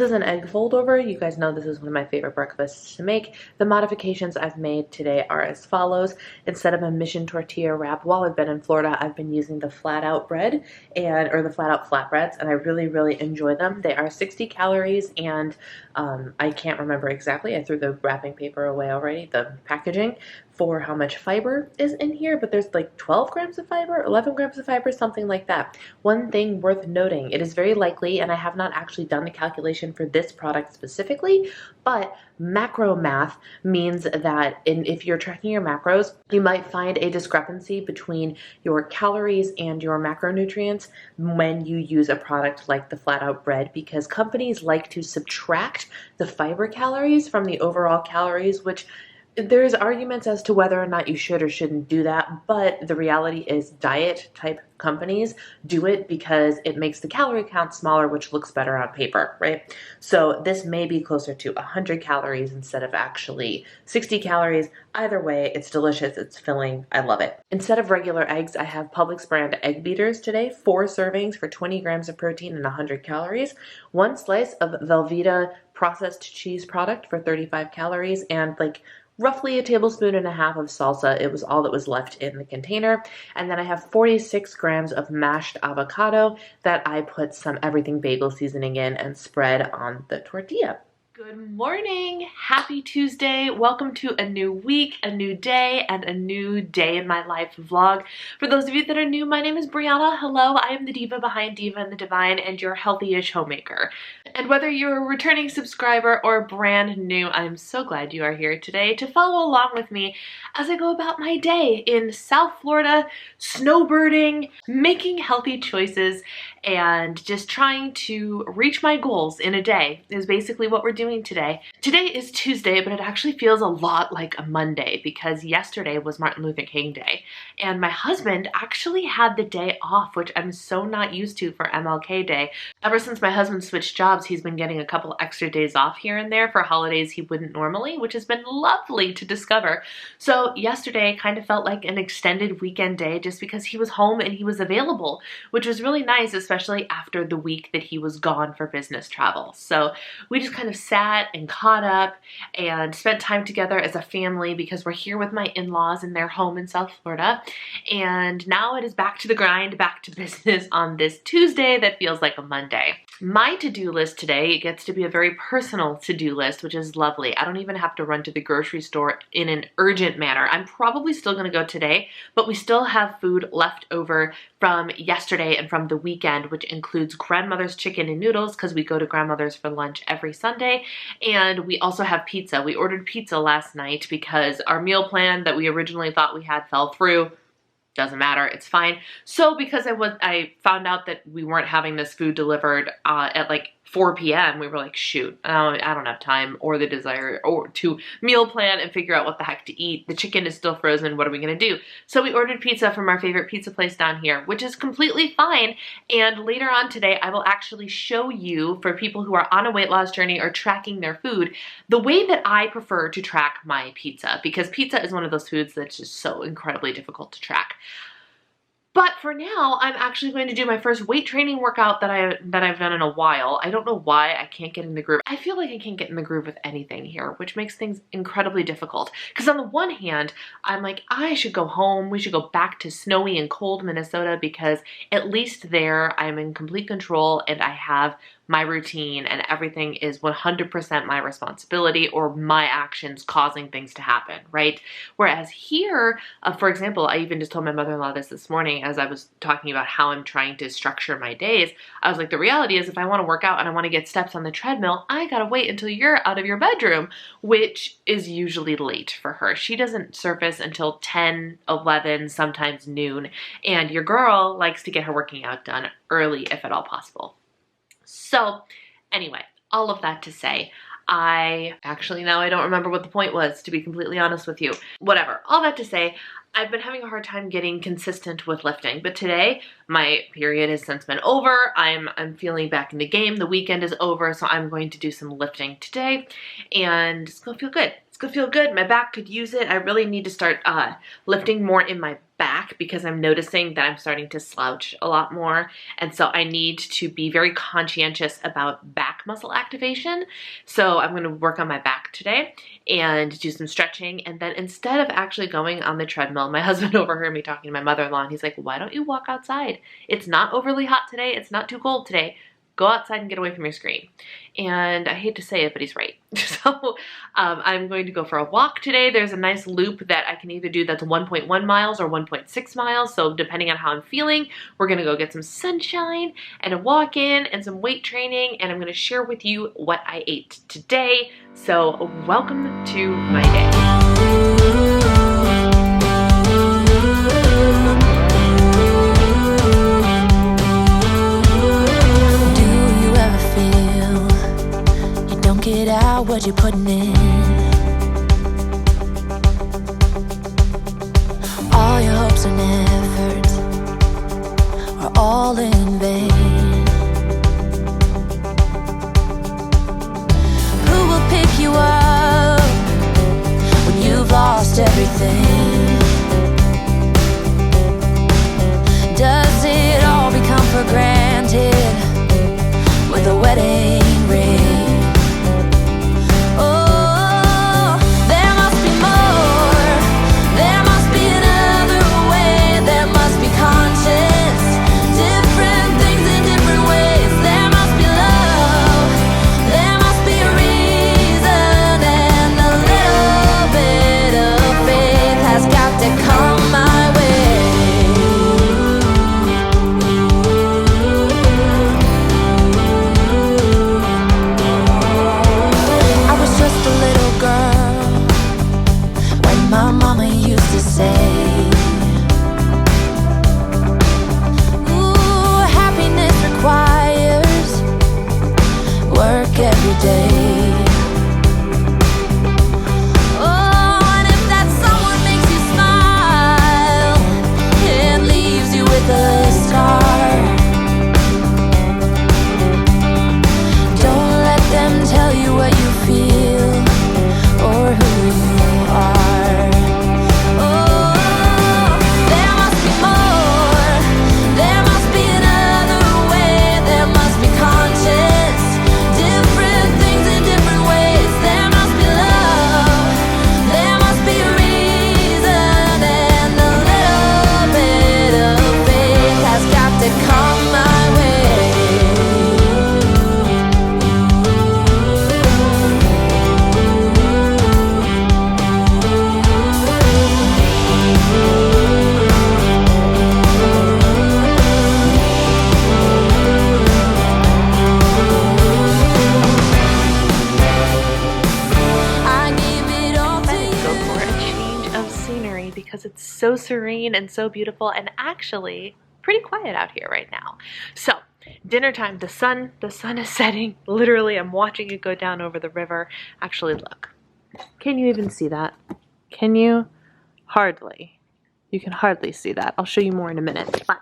is an egg fold over. You guys know this is one of my favorite breakfasts to make. The modifications I've made today are as follows. Instead of a mission tortilla wrap, while I've been in Florida, I've been using the flat out bread or the flat out flatbreads, and I really enjoy them. They are 60 calories, and I can't remember exactly. I threw the wrapping paper away already, the packaging, for how much fiber is in here, but there's like 12 grams of fiber, 11 grams of fiber, something like that. One thing worth noting, it is very likely, and I have not actually done the calculation for this product specifically, but macro math means that if you're tracking your macros, you might find a discrepancy between your calories and your macronutrients when you use a product like the flat out bread, because companies like to subtract the fiber calories from the overall calories, which there's arguments as to whether or not you should or shouldn't do that, but the reality is diet type companies do it because it makes the calorie count smaller, which looks better on paper, right? So this may be closer to 100 calories instead of actually 60 calories. Either way, it's delicious, it's filling, I love it. Instead of regular eggs, I have Publix brand egg beaters today, 4 servings for 20 grams of protein and 100 calories, 1 slice of Velveeta processed cheese product for 35 calories, and like roughly a tablespoon and a half of salsa. It was all that was left in the container. And then I have 46 grams of mashed avocado that I put some everything bagel seasoning in and spread on the tortilla. Good morning. Happy Tuesday. Welcome to a new week, a new day, and a new day in my life vlog. For those of you that are new, my name is Brianna. Hello, I am the diva behind Diva and the Divine and your healthy-ish homemaker. And whether you're a returning subscriber or brand new, I'm so glad you are here today to follow along with me as I go about my day in South Florida, snowbirding, making healthy choices, and just trying to reach my goals in a day is basically what we're doing today. Today is Tuesday, but it actually feels a lot like a Monday because yesterday was Martin Luther King Day, and my husband actually had the day off, which I'm so not used to for MLK Day. Ever since my husband switched jobs, he's been getting a couple extra days off here and there for holidays he wouldn't normally, which has been lovely to discover. So yesterday kind of felt like an extended weekend day just because he was home and he was available, which was really nice, especially after the week that he was gone for business travel. So we just kind of sat and caught up and spent time together as a family because we're here with my in-laws in their home in South Florida. And now it is back to the grind, back to business on this Tuesday that feels like a Monday. My to-do list today gets to be a very personal to-do list, which is lovely. I don't even have to run to the grocery store in an urgent manner. I'm probably still going to go today, but we still have food left over from yesterday and from the weekend, which includes grandmother's chicken and noodles because we go to grandmother's for lunch every Sunday. And we also have pizza. We ordered pizza last night because our meal plan that we originally thought we had fell through. Doesn't matter, it's fine. So because I found out that we weren't having this food delivered at like 4 p.m., we were like, shoot, I don't have time or the desire or to meal plan and figure out what the heck to eat. The chicken is still frozen. What are we going to do? So we ordered pizza from our favorite pizza place down here, which is completely fine. And later on today, I will actually show you, for people who are on a weight loss journey or tracking their food, the way that I prefer to track my pizza, because pizza is one of those foods that's just so incredibly difficult to track. But for now, I'm actually going to do my first weight training workout that I've done in a while. I don't know why I can't get in the groove. I feel like I can't get in the groove with anything here, which makes things incredibly difficult. Because on the one hand, I'm like, I should go home. We should go back to snowy and cold Minnesota because at least there I'm in complete control and I have my routine and everything is 100% my responsibility or my actions causing things to happen, right? Whereas here, for example, I even just told my mother-in-law this morning as I was talking about how I'm trying to structure my days. I was like, the reality is if I want to work out and I want to get steps on the treadmill, I gotta wait until you're out of your bedroom, which is usually late for her. She doesn't surface until 10, 11, sometimes noon, and your girl likes to get her working out done early if at all possible. So anyway, all of that to say, I don't remember what the point was, to be completely honest with you. Whatever, all that to say, I've been having a hard time getting consistent with lifting, but today my period has since been over. I'm feeling back in the game. The weekend is over, so I'm going to do some lifting today and it's gonna feel good. It's gonna feel good. My back could use it. I really need to start lifting more in my back because I'm noticing that I'm starting to slouch a lot more. And so I need to be very conscientious about back back muscle activation. So I'm going to work on my back today and do some stretching. And then instead of actually going on the treadmill, my husband overheard me talking to my mother-in-law and he's like, why don't you walk outside? It's not overly hot today. It's not too cold today. Go outside and get away from your screen. And I hate to say it, but he's right. So I'm going to go for a walk today. There's a nice loop that I can either do that's 1.1 miles or 1.6 miles. So depending on how I'm feeling, we're going to go get some sunshine and a walk in and some weight training. And I'm going to share with you what I ate today. So welcome to my day. Get out what you're putting in. All your hopes and efforts are all in vain. Who will pick you up when you've lost everything? Does it all become for granted with a wedding ring? Because it's so serene and so beautiful and actually pretty quiet out here right now. So dinner time, the sun is setting. Literally, I'm watching it go down over the river. Actually, look. Can you even see that? Can you? Hardly. You can hardly see that. I'll show you more in a minute. But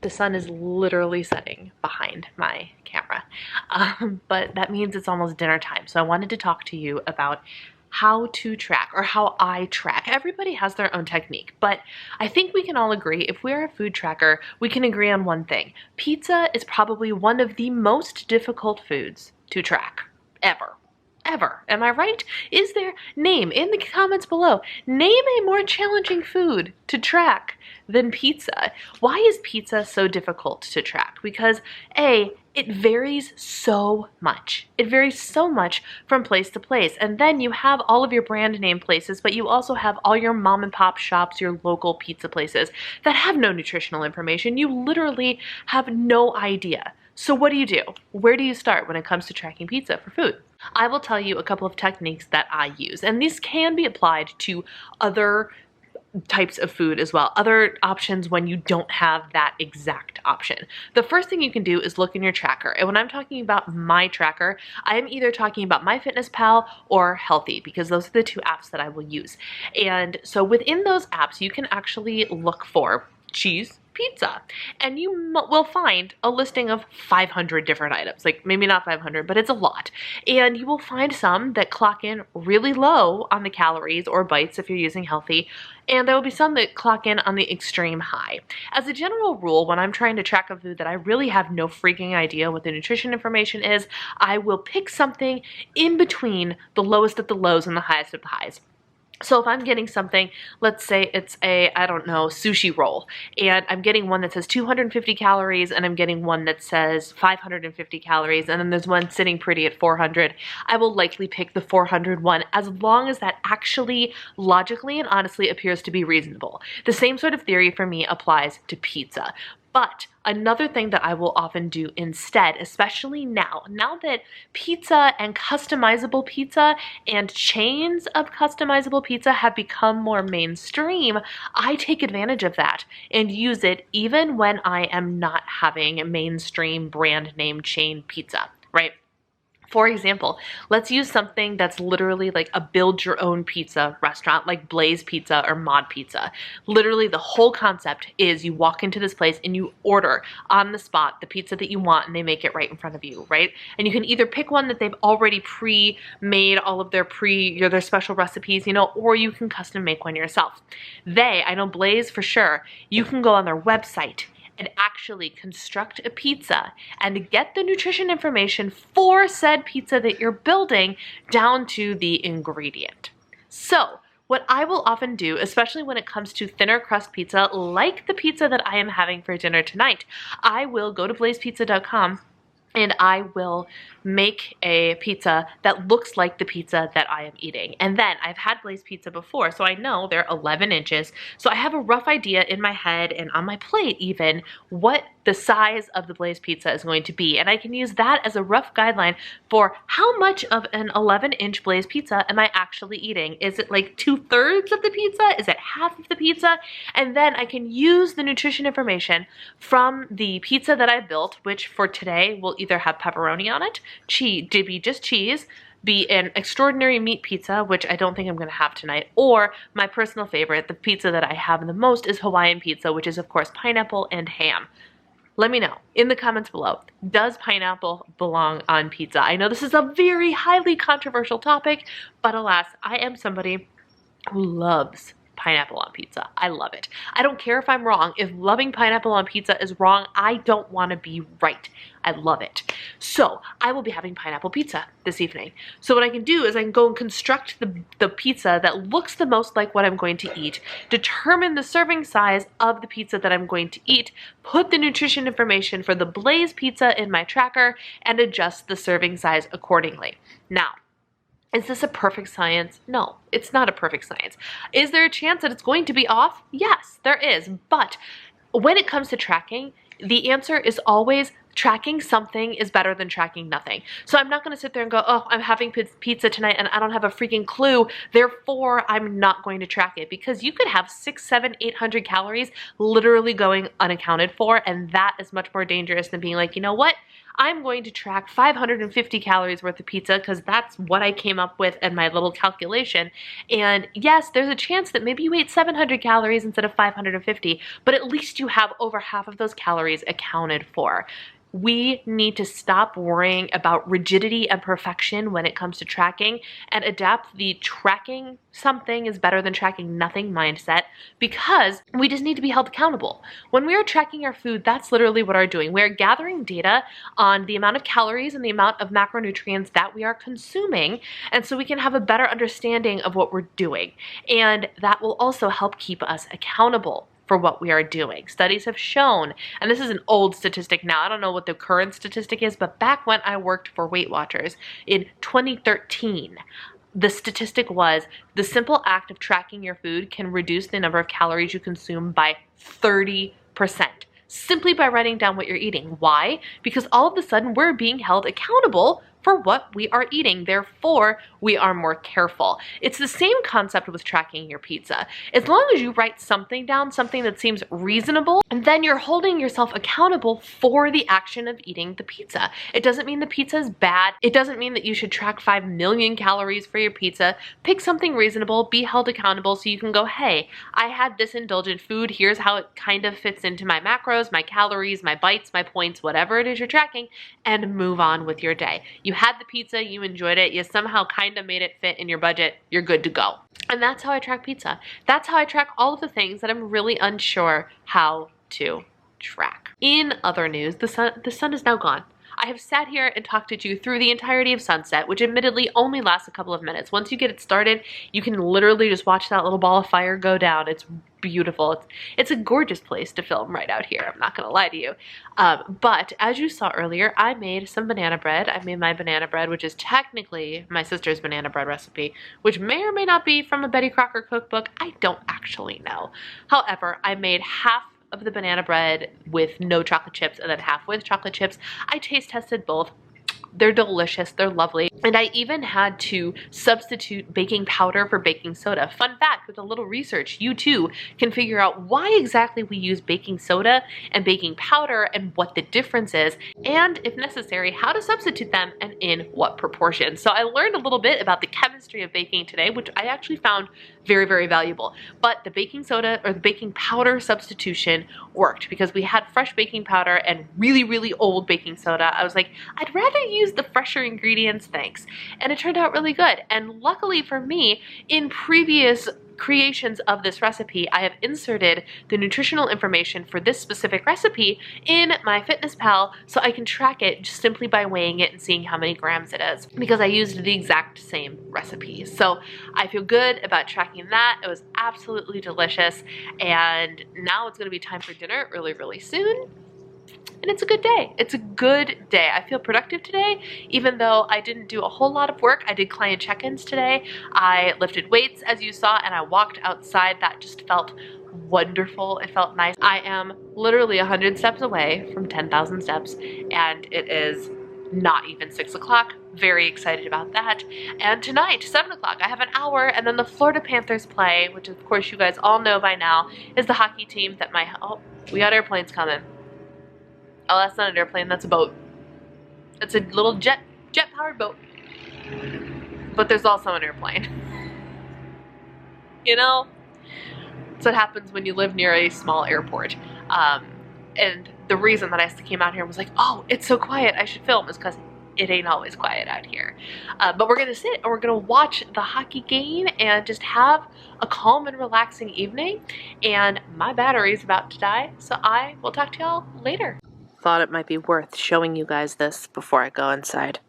the sun is literally setting behind my camera. But that means it's almost dinner time. So I wanted to talk to you about how to track, or how I track. Everybody has their own technique, but I think we can all agree, if we're a food tracker, we can agree on one thing. Pizza is probably one of the most difficult foods to track, ever. Am I right? Is there, name in the comments below, name a more challenging food to track than pizza. Why is pizza so difficult to track? Because A, it varies so much. It varies so much from place to place. And then you have all of your brand name places, but you also have all your mom and pop shops, your local pizza places that have no nutritional information. You literally have no idea. So what do? Where do you start when it comes to tracking pizza for food? I will tell you a couple of techniques that I use, and these can be applied to other types of food as well, other options when you don't have that exact option. The first thing you can do is look in your tracker. And when I'm talking about my tracker, I'm either talking about MyFitnessPal or Healthy, because those are the two apps that I will use. And so within those apps, you can actually look for cheese, pizza. And you will find a listing of 500 different items. Like maybe not 500, but it's a lot. And you will find some that clock in really low on the calories or bites if you're using healthy. And there will be some that clock in on the extreme high. As a general rule, when I'm trying to track a food that I really have no freaking idea what the nutrition information is, I will pick something in between the lowest of the lows and the highest of the highs. So if I'm getting something, let's say it's a, I don't know, sushi roll, and I'm getting one that says 250 calories, and I'm getting one that says 550 calories, and then there's one sitting pretty at 400, I will likely pick the 400 one as long as that actually logically and honestly appears to be reasonable. The same sort of theory for me applies to pizza. But another thing that I will often do instead, especially now that pizza and customizable pizza and chains of customizable pizza have become more mainstream, I take advantage of that and use it even when I am not having mainstream brand name chain pizza, right? For example, let's use something that's literally like a build your own pizza restaurant like Blaze Pizza or Mod Pizza. Literally the whole concept is you walk into this place and you order on the spot the pizza that you want and they make it right in front of you, right? And you can either pick one that they've already pre-made all of their their special recipes, you know, or you can custom make one yourself. I know Blaze for sure, you can go on their website and actually construct a pizza and get the nutrition information for said pizza that you're building down to the ingredient. So what I will often do, especially when it comes to thinner crust pizza, like the pizza that I am having for dinner tonight, I will go to blazepizza.com and I will make a pizza that looks like the pizza that I am eating. And then I've had Blaze Pizza before, so I know they're 11 inches. So I have a rough idea in my head and on my plate even what the size of the Blaze Pizza is going to be. And I can use that as a rough guideline for how much of an 11-inch Blaze Pizza am I actually eating. Is it like 2/3 of the pizza? Is it half of the pizza? And then I can use the nutrition information from the pizza that I built, which for today will either have pepperoni on it, be just cheese, be an extraordinary meat pizza, which I don't think I'm going to have tonight, or my personal favorite, the pizza that I have the most is Hawaiian pizza, which is of course pineapple and ham. Let me know in the comments below, does pineapple belong on pizza? I know this is a very highly controversial topic, but alas, I am somebody who loves pineapple on pizza. I love it. I don't care if I'm wrong. If loving pineapple on pizza is wrong, I don't want to be right. I love it. So I will be having pineapple pizza this evening. So what I can do is I can go and construct the pizza that looks the most like what I'm going to eat, determine the serving size of the pizza that I'm going to eat, put the nutrition information for the Blaze Pizza in my tracker, and adjust the serving size accordingly. Now, is this a perfect science? No, it's not a perfect science. Is there a chance that it's going to be off? Yes, there is. But when it comes to tracking, the answer is always tracking something is better than tracking nothing. So I'm not going to sit there and go, oh, I'm having pizza tonight and I don't have a freaking clue, therefore I'm not going to track it, because you could have 600, 700, 800 calories literally going unaccounted for, and that is much more dangerous than being like, you know what? I'm going to track 550 calories worth of pizza because that's what I came up with in my little calculation. And yes, there's a chance that maybe you ate 700 calories instead of 550, but at least you have over half of those calories accounted for. We need to stop worrying about rigidity and perfection when it comes to tracking and adapt the tracking something is better than tracking nothing mindset, because we just need to be held accountable. When we are tracking our food, that's literally what we're doing. We're gathering data on the amount of calories and the amount of macronutrients that we are consuming, and so we can have a better understanding of what we're doing. And that will also help keep us accountable for what we are doing. Studies have shown, and this is an old statistic now, I don't know what the current statistic is, but back when I worked for Weight Watchers in 2013, the statistic was the simple act of tracking your food can reduce the number of calories you consume by 30%. Simply by writing down what you're eating. Why? Because all of a sudden we're being held accountable for what we are eating. Therefore, we are more careful. It's the same concept with tracking your pizza. As long as you write something down, something that seems reasonable, and then you're holding yourself accountable for the action of eating the pizza. It doesn't mean the pizza is bad. It doesn't mean that you should track 5 million calories for your pizza. Pick something reasonable, be held accountable so you can go, hey, I had this indulgent food. Here's how it kind of fits into my macros, my calories, my bites, my points, whatever it is you're tracking, and move on with your day. You had the pizza, you enjoyed it, you somehow kind of made it fit in your budget, you're good to go. And that's how I track pizza. That's how I track all of the things that I'm really unsure how to track. In other news, the sun is now gone. I have sat here and talked to you through the entirety of sunset, which admittedly only lasts a couple of minutes. Once you get it started, you can literally just watch that little ball of fire go down. It's beautiful. It's a gorgeous place to film right out here. I'm not going to lie to you. But as you saw earlier, I made some banana bread. I made my banana bread, which is technically my sister's banana bread recipe, which may or may not be from a Betty Crocker cookbook. I don't actually know. However, I made half of the banana bread with no chocolate chips and then half with chocolate chips. I taste tested both. They're delicious, they're lovely. And I even had to substitute baking powder for baking soda. Fun fact, with a little research, you too can figure out why exactly we use baking soda and baking powder and what the difference is, and if necessary, how to substitute them and in what proportion. So I learned a little bit about the chemistry of baking today, which I actually found very, very valuable. But the baking soda or the baking powder substitution worked because we had fresh baking powder and really, really old baking soda. I was like, I'd rather use the fresher ingredients, thanks. And it turned out really good. And luckily for me, in previous creations of this recipe, I have inserted the nutritional information for this specific recipe in MyFitnessPal so I can track it just simply by weighing it and seeing how many grams it is, because I used the exact same recipe. So I feel good about tracking that. It was absolutely delicious, and now it's going to be time for dinner really, really soon. And it's a good day. It's a good day. I feel productive today, even though I didn't do a whole lot of work. I did client check-ins today. I lifted weights, as you saw, and I walked outside. That just felt wonderful. It felt nice. I am literally 100 steps away from 10,000 steps, and it is not even 6 o'clock. Very excited about that. And tonight, 7 o'clock, I have an hour, and then the Florida Panthers play, which of course you guys all know by now, is the hockey team that oh, we got airplanes coming. Oh, that's not an airplane, that's a boat. It's a little jet-powered boat. But there's also an airplane. You know? That's what happens when you live near a small airport. And the reason that I came out here and was like, oh, it's so quiet, I should film, is because it ain't always quiet out here. But we're gonna sit and we're gonna watch the hockey game and just have a calm and relaxing evening. And my battery is about to die, so I will talk to y'all later. Thought it might be worth showing you guys this before I go inside.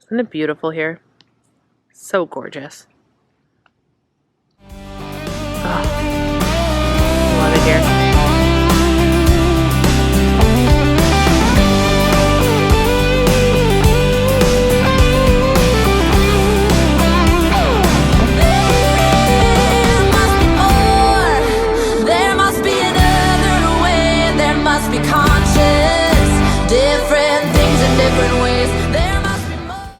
Isn't it beautiful here? So gorgeous. Oh, love it here. Different things in different ways.